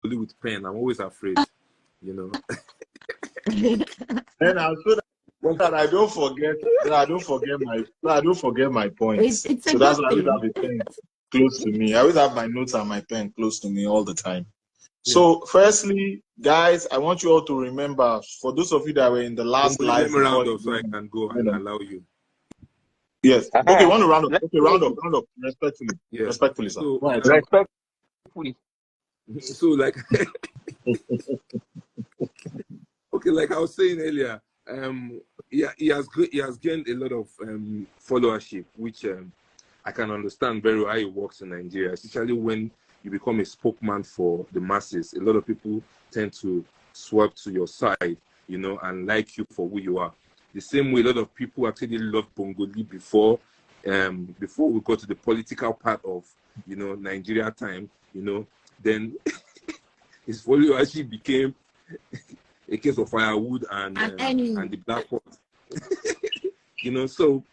with pen. I'm always afraid, you know. Then I'll show that I don't forget. I don't forget my points. It's so that's why I always have a pen close to me. I always have my notes and my pen close to me all the time. Yeah. So, firstly, guys, I want you all to remember, for those of you that were in the last live, round up so I can go and allow you. Yes. Okay, want to round up. Okay, round up. Respectfully. Yeah. Respectfully, sir. So, respectfully. So, like, okay, like I was saying earlier, he has gained a lot of followership, which I can understand very well how it works in Nigeria, especially when you become a spokesman for the masses. A lot of people tend to swerve to your side, you know, and like you for who you are. The same way a lot of people actually loved Bongoli before we got to the political part of, you know, Nigeria time, you know, then his follower actually became a case of firewood and the black pot. You know, so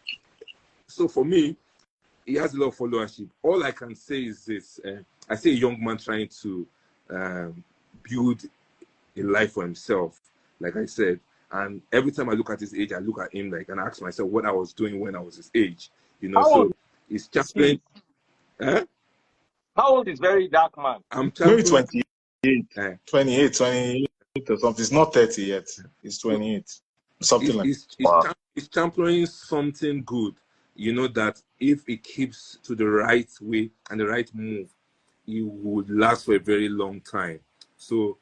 for me, he has a lot of followership. All I can say is this: I see a young man trying to build a life for himself, like I said. And every time I look at his age, I look at him like, and I ask myself what I was doing when I was his age. You know, so he's championing. How old is very dark man? I'm maybe 28, 28 or something. It's not 30 yet. It's 28, something He's championing something good. You know, that if it keeps to the right way and the right move, it would last for a very long time. So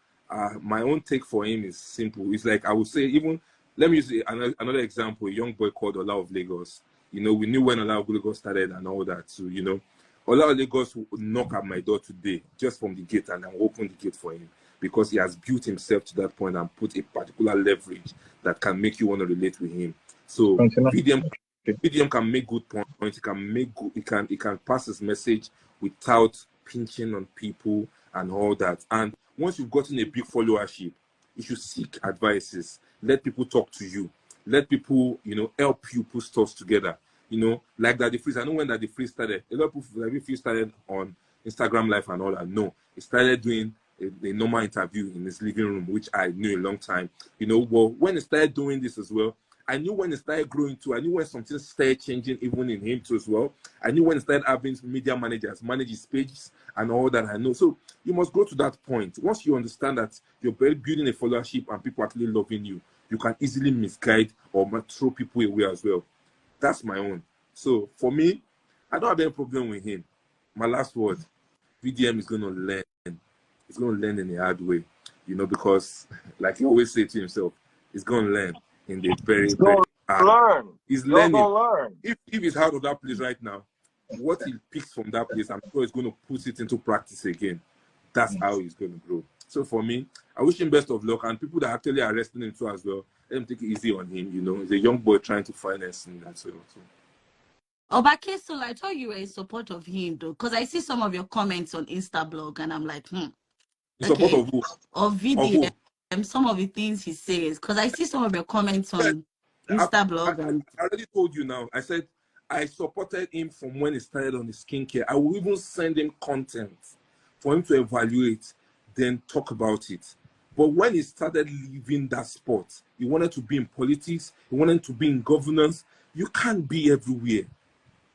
my own take for him is simple. It's like, I would say, even, let me use another example, a young boy called Ola of Lagos. You know, we knew when Ola of Lagos started and all that. So, you know, Ola of Lagos would knock at my door today, just from the gate, and I'll open the gate for him, because he has built himself to that point and put a particular leverage that can make you want to relate with him. So VDM can make good points. It can pass his message without pinching on people and all that. And once you've gotten a big followership, you should seek advices. Let people talk to you. Let people, you know, help you put stuff together. You know, like that the freeze. I know when that the freeze started, a lot of people, like if he started on Instagram Live and all that. No, he started doing a normal interview in his living room, which I knew a long time. You know, well, when he started doing this as well, I knew when it started growing too. I knew when something started changing even in him too as well. I knew when it started having media managers manage his pages and all that. I know. So you must go to that point. Once you understand that you're building a followership and people actually loving you, you can easily misguide or throw people away as well. That's my own. So for me, I don't have any problem with him. My last word, VDM is going to learn. He's going to learn in a hard way, you know, because like he always say to himself, he's going to learn in the very hard. He's learning. If he's out of that place right now, what he picks from that place, I'm sure he's going to put it into practice again. That's how he's going to grow. So for me, I wish him best of luck, and people that actually are arresting him too as well, let him take it easy on him. You know, he's a young boy trying to finance and that sort of thing. Obakeso, I thought you were in support of him though, because I see some of your comments on Instablog, and I'm like, In support of who? Of VDM. Some of the things he says, because I see some of your comments on Instablog. I already told you now. I said I supported him from when he started on his skincare. I will even send him content for him to evaluate, then talk about it. But when he started leaving that spot, he wanted to be in politics, he wanted to be in governance. You can't be everywhere.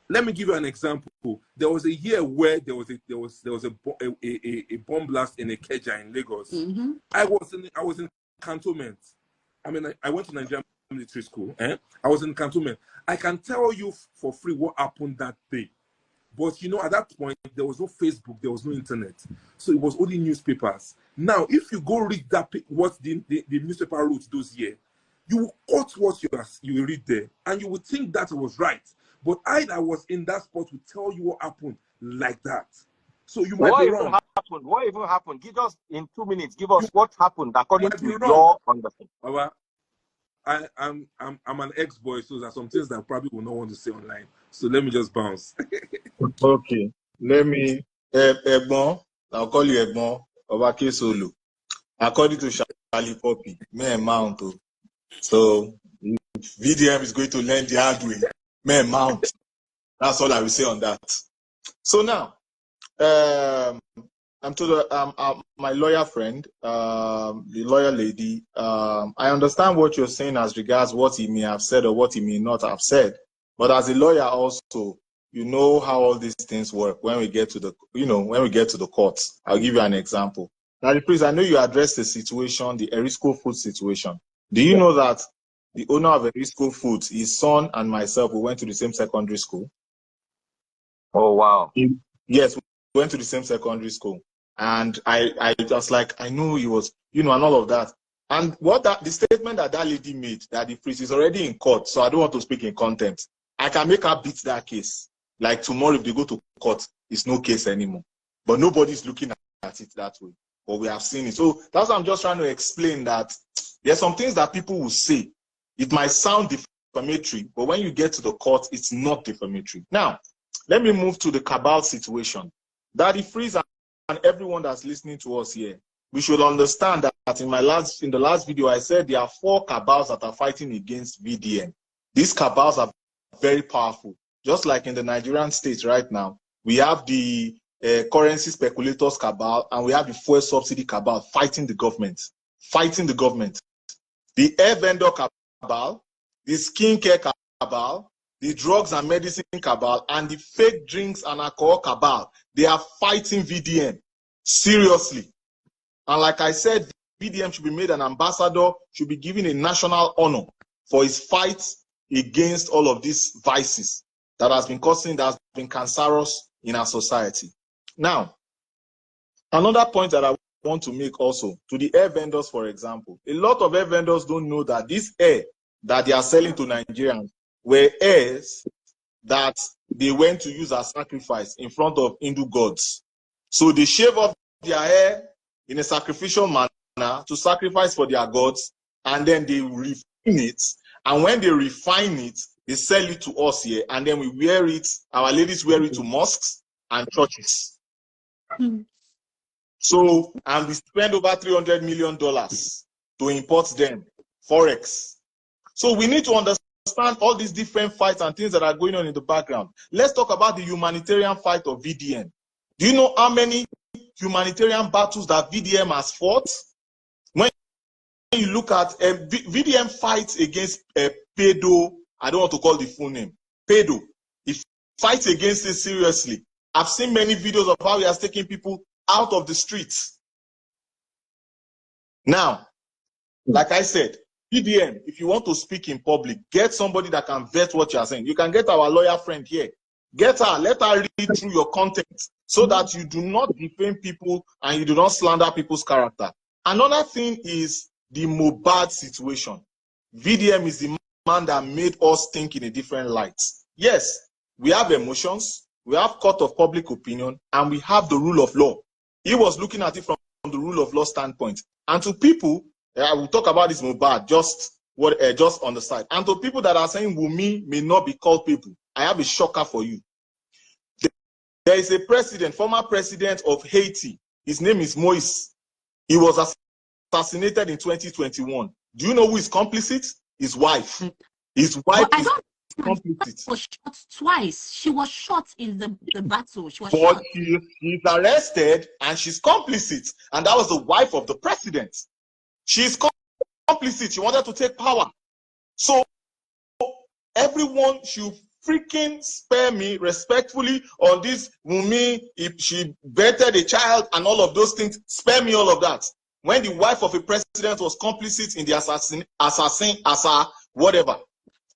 Let me give you an example. There was a year where there was a bomb blast in a Keja in Lagos. Mm-hmm. I was in cantonment. I mean, I went to Nigerian military school. I was in cantonment. I can tell you for free what happened that day. But you know, at that point, there was no Facebook, there was no internet, so it was only newspapers. Now, if you go read what the newspaper wrote those years, you will quote what you read there, and you would think that it was right. But I that was in that spot will tell you what happened like that. So you might be wrong. What even happened? Give us in 2 minutes. Give us what happened according to your understanding. I'm an ex-boy, so there's some things that I probably will not want to say online. So let me just bounce. Okay. Let me Egbon. I'll call you Egbon. Obakeso. According to Charlie Poppy, man mount. So VDM is going to learn the hard way. Man mount. That's all I will say on that. So now, to the my lawyer friend, the lawyer lady. I understand what you're saying as regards what he may have said or what he may not have said. But as a lawyer, also, you know how all these things work when we get to the, when we get to the courts. I'll give you an example. Now, the priest, I know you addressed the situation, the Erisco Food situation. Do you know that the owner of Erisco Foods, his son and myself, we went to the same secondary school? Oh, wow. Yes, we went to the same secondary school. And I was like, I knew he was, and all of that. And the statement that lady made, that the priest is already in court, so I don't want to speak in contempt. I can make her beat that case. Like tomorrow, if they go to court, it's no case anymore. But nobody's looking at it that way. But we have seen it. So that's what I'm just trying to explain, that there's some things that people will say. It might sound defamatory, but when you get to the court, it's not defamatory. Now, let me move to the Cabal situation. Daddy Freeze and everyone that's listening to us here, we should understand that in the last video, I said there are 4 cabals that are fighting against VDM. These cabals are very powerful. Just like in the Nigerian state right now, we have the currency speculators cabal and we have the fuel subsidy cabal fighting the government. The air vendor cabal, the skincare cabal, the drugs and medicine cabal, and the fake drinks and alcohol cabal. They are fighting VDM. Seriously. And like I said, VDM should be made an ambassador, should be given a national honor for his fight against all of these vices that has been cancerous in our society. Now, another point that I want to make also, to the air vendors, for example, a lot of air vendors don't know that this air that they are selling to Nigerians were airs that they went to use as sacrifice in front of Hindu gods. So they shave off their hair in a sacrificial manner to sacrifice for their gods, and then they refine it. And when they refine it, they sell it to us here, and then we wear it, our ladies wear it to mosques and churches. So, and we spend over $300 million to import them, Forex. So we need to understand all these different fights and things that are going on in the background. Let's talk about the humanitarian fight of VDM. Do you know how many humanitarian battles that VDM has fought? When you look at VDM fights against pedo, I don't want to call the full name, pedo. He fights against it seriously. I've seen many videos of how he has taken people out of the streets. Now, like I said, VDM, if you want to speak in public, get somebody that can vet what you are saying. You can get our lawyer friend here. Get her, let her read through your content so that you do not defame people and you do not slander people's character. Another thing is the Mohbad situation. VDM is the man that made us think in a different light. Yes, we have emotions, we have court of public opinion, and we have the rule of law. He was looking at it from the rule of law standpoint. And to people, I will talk about this Mohbad just on the side. And to people that are saying Wunmi may not be called people, I have a shocker for you. There is a president, former president of Haiti. His name is Moise. He was assassinated in 2021. Do you know who is complicit? His wife. His wife is complicit. She was shot twice. She was shot in the battle. She was but shot. She's arrested and she's complicit. And that was the wife of the president. She's complicit. She wanted to take power. So everyone should freaking spare me respectfully on this Wunmi, if she bettered a child and all of those things. Spare me all of that. When the wife of a president was complicit in the assassin whatever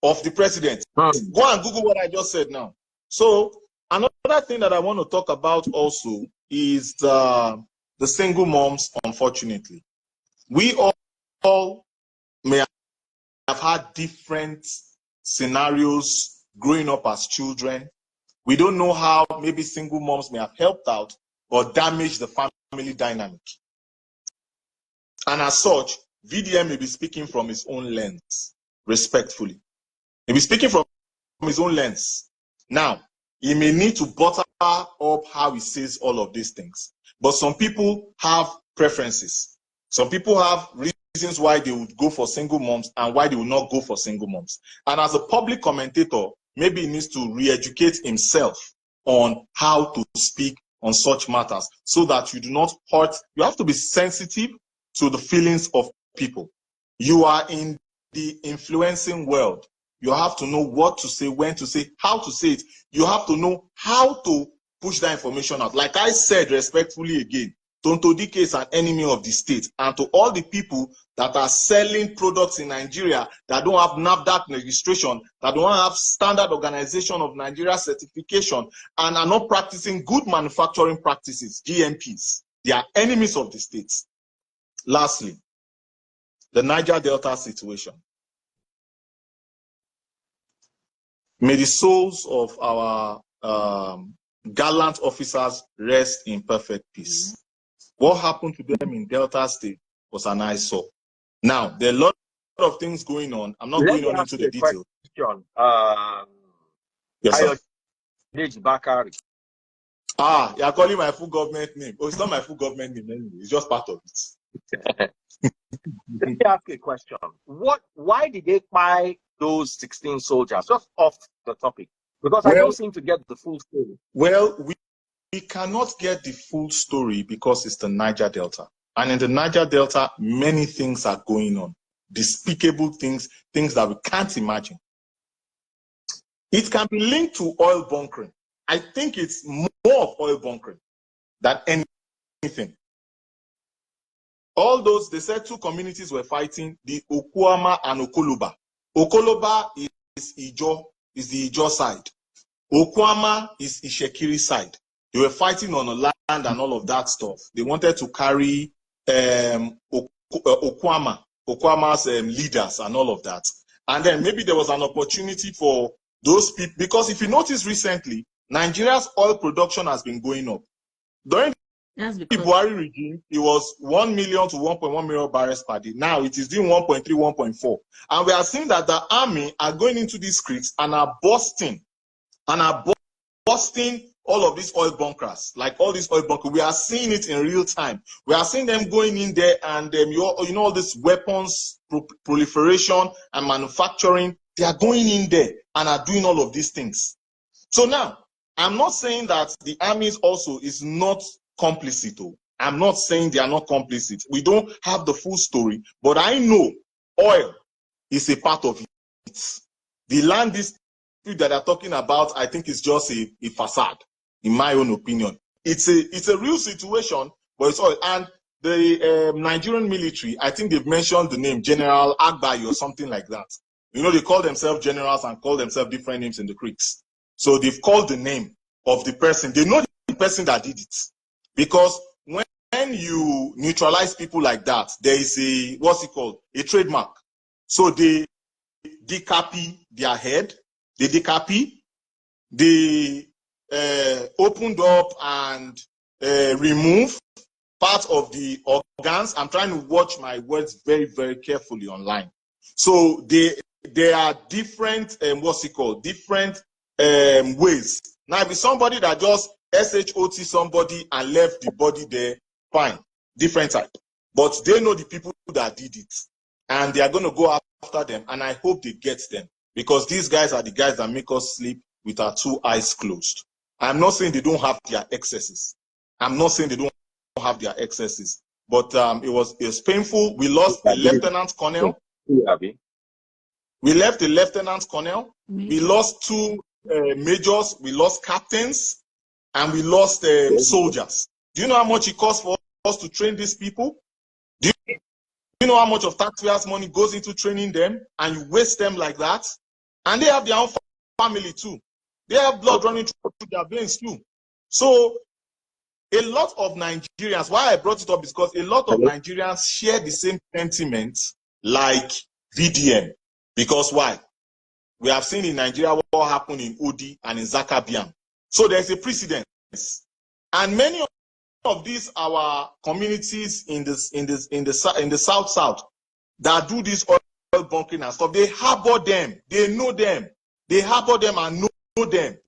of the president. Go and Google what I just said now. So another thing that I want to talk about also is the single moms, unfortunately. We all may have had different scenarios growing up as children. We don't know how maybe single moms may have helped out or damaged the family dynamic. And as such, VDM may be speaking from his own lens, respectfully. He'll be speaking from his own lens. Now, he may need to butter up how he says all of these things. But some people have preferences. Some people have reasons why they would go for single moms and why they will not go for single moms. And as a public commentator, maybe he needs to re-educate himself on how to speak on such matters so that you do not hurt. You have to be sensitive to the feelings of people. You are in the influencing world. You have to know what to say, when to say, how to say it. You have to know how to push that information out. Like I said respectfully again, Tonto Dike is an enemy of the state. And to all the people that are selling products in Nigeria that don't have NAFDAC registration, that don't have Standard Organization of Nigeria certification, and are not practicing good manufacturing practices, GMPs, they are enemies of the state. Lastly, the Niger Delta situation. May the souls of our gallant officers rest in perfect peace. What happened to them in Delta State was an eyesore. Now, there are a lot of things going on. I'm not going on into the details. Yes, sir. Ah, you're calling my full government name. Oh, it's not my full government name anyway. It's just part of it. Let me ask you a question. Why did they buy those 16 soldiers? Just off the topic. Because I don't seem to get the full story. Well, we cannot get the full story because it's the Niger Delta. And in the Niger Delta, many things are going on. Despicable things, things that we can't imagine. It can be linked to oil bunkering. I think it's more of oil bunkering than anything. All those, they said 2 communities were fighting, the Okuama and Okoloba. Okoloba is the Ijo side. Okuama is Ishekiri side. They were fighting on the land and all of that stuff. They wanted to carry Okuama's leaders and all of that. And then maybe there was an opportunity for those people, because if you notice recently, Nigeria's oil production has been going up. During the Buhari regime, it was 1 million to 1.1 million barrels per day. Now it is doing 1.3, 1.4. And we are seeing that the army are going into these creeks and are busting all of these oil bunkers, like all these oil bunkers. We are seeing it in real time. We are seeing them going in there, and you know, all this weapons proliferation and manufacturing. They are going in there and are doing all of these things. So now, I'm not saying that the armies also is not complicit. I'm not saying they are not complicit. We don't have the full story, but I know oil is a part of it. The land dispute that they're talking about, I think, is just a facade, in my own opinion. It's a real situation, but it's oil. And the Nigerian military, I think they've mentioned the name General Agbayi or something like that. You know, they call themselves generals and call themselves different names in the creeks. So they've called the name of the person. They know the person that did it. Because when you neutralize people like that, there is a, what's it called? A trademark. So they decapi their head, they decapi, they opened up and remove part of the organs. I'm trying to watch my words very, very carefully online. So there are different, what's it called? Different ways. Now, if it's somebody that just SHOT somebody and left the body there, fine, different type. But they know the people that did it, and they are going to go after them, and I hope they get them, because these guys are the guys that make us sleep with our 2 eyes closed. I'm not saying they don't have their excesses. I'm not saying they don't have their excesses, but it was painful. We lost a lieutenant colonel. We left a lieutenant colonel. We lost 2 majors. We lost captains. And we lost soldiers. Do you know how much it costs for us to train these people? Do you know how much of taxpayers' money goes into training them, and you waste them like that? And they have their own family too. They have blood running through their veins too. So a lot of Nigerians, why I brought it up is because a lot of Nigerians share the same sentiment like VDM. Because why? We have seen in Nigeria what happened in Odi and in Zakabiam. So there's a precedent, and many of these our communities in the south that do this oil bunkering and stuff, they harbor them, they know them, they harbor them and know them.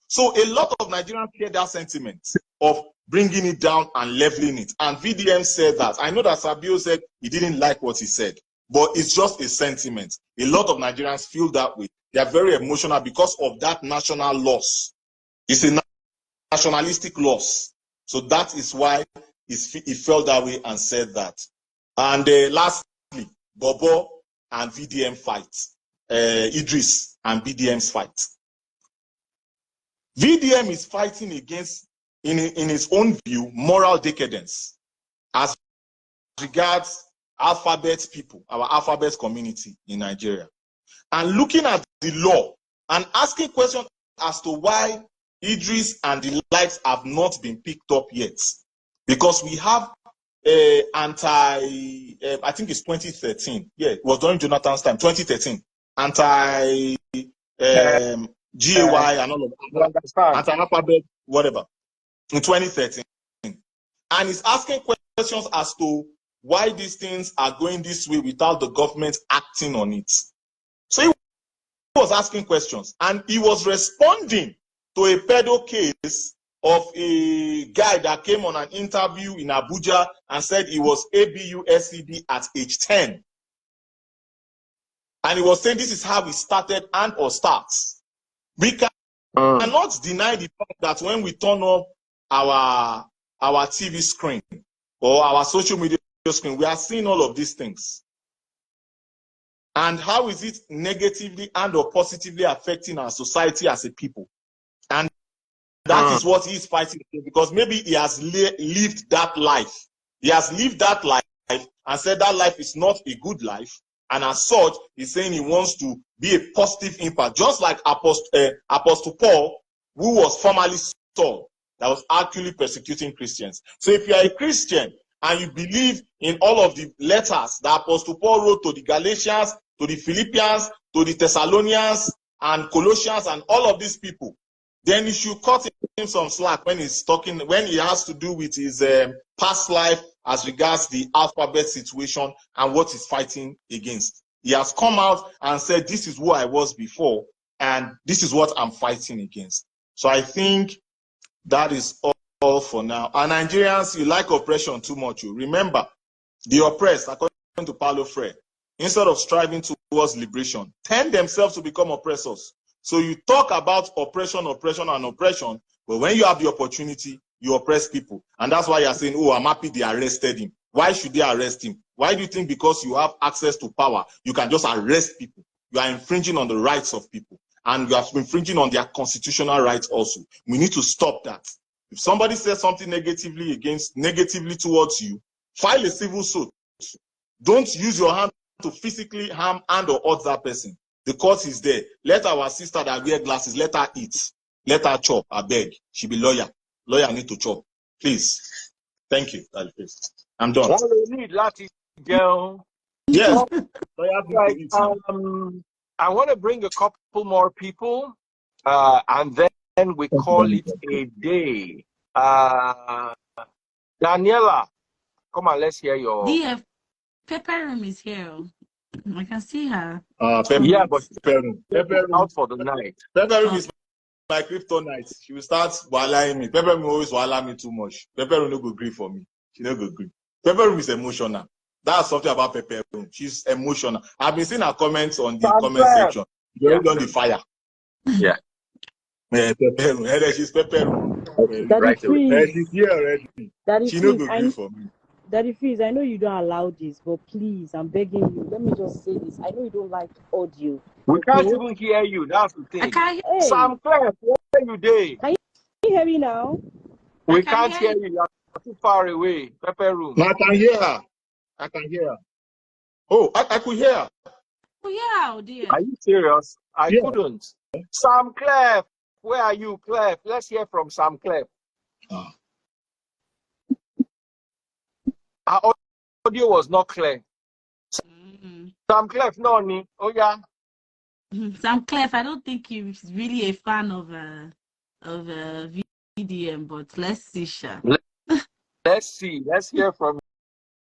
So a lot of Nigerians share that sentiment of bringing it down and leveling it. And VDM said that. I know that Sabio said he didn't like what he said, but it's just a sentiment. A lot of Nigerians feel that way. They are very emotional because of that national loss. It's a nationalistic loss. So that is why he felt that way and said that. And lastly, Bobo and VDM fight. Idris and VDM's fight. VDM is fighting against, in his own view, moral decadence as regards alphabet people, our alphabet community in Nigeria. And looking at the law and asking questions as to why Idris and the likes have not been picked up yet. Because we have I think it's 2013. Yeah, it was during Jonathan's time, 2013. GAY and all of that. Anti-alphabet, whatever. In 2013. And he's asking questions as to why these things are going this way without the government acting on it. So he was asking questions and he was responding to a pedo case of a guy that came on an interview in Abuja and said he was ABUSCD at age 10. And he was saying this is how he started and or starts. We cannot deny the fact that when we turn off our TV screen or our social media screen, we are seeing all of these things. And how is it negatively and or positively affecting our society as a people? And that is what he is fighting against, because maybe he has lived that life. He has lived that life and said that life is not a good life. And as such, he's saying he wants to be a positive impact, just like Apostle Paul, who was formerly Saul, that was actually persecuting Christians. So if you are a Christian and you believe in all of the letters that Apostle Paul wrote to the Galatians, to the Philippians, to the Thessalonians, and Colossians, and all of these people, then you should cut him some slack when he's talking, when he has to do with his past life as regards the alphabet situation and what he's fighting against. He has come out and said, this is who I was before, and this is what I'm fighting against. So I think that is all for now. And Nigerians, you like oppression too much. You remember, the oppressed, according to Paulo Freire, instead of striving towards liberation, tend themselves to become oppressors. So you talk about oppression, but when you have the opportunity, you oppress people. And that's why you're saying, oh, I'm happy they arrested him. Why should they arrest him? Why do you think because you have access to power, you can just arrest people? You are infringing on the rights of people. And you are infringing on their constitutional rights also. We need to stop that. If somebody says something negatively towards you, file a civil suit. Don't use your hand to physically harm and or hurt that person. The court is there. Let our sister that wear glasses, let her eat. Let her chop, I beg. She be lawyer. Lawyer need to chop. Please. Thank you. I'm done. What we need, Lati girl. Yes. I want to bring a couple more people, and then we call it a day. Daniela, come on, let's hear your... DF, Pepper Room is here. I can see her. Yeah, but Pepper Room out for the night. Pepper Room is my kryptonite. She will start wallahing me. Pepper Room always wallah me too much. Pepper Room no go agree for me. She no go agree. Pepper Room is emotional. That's something about Pepper Room. She's emotional. I've been seeing her comments on the comment section. You're on the fire. Yeah. Pepper Room. She's Pepper Room. Right away. She's here already. She no go agree for me. Daddy Freeze, I know you don't allow this, but please, I'm begging you. Let me just say this. I know you don't like audio. We can't even hear you. That's the thing. I can't hear. Hey, Sam Clare, where are you there? Can you hear me now? We can't hear you. You're too far away. Pepper Room. No, I can hear her. I can hear her. Oh, I could hear her. Oh, yeah, oh dear. Are you serious? I couldn't. Sam Clare, where are you, Clare? Let's hear from Sam Clare. Our audio was not clear. Sam Clef, no, ni. Oh yeah. Sam Clef, I don't think he's really a fan of VDM, but let's see, Sha. Let's see. Let's hear from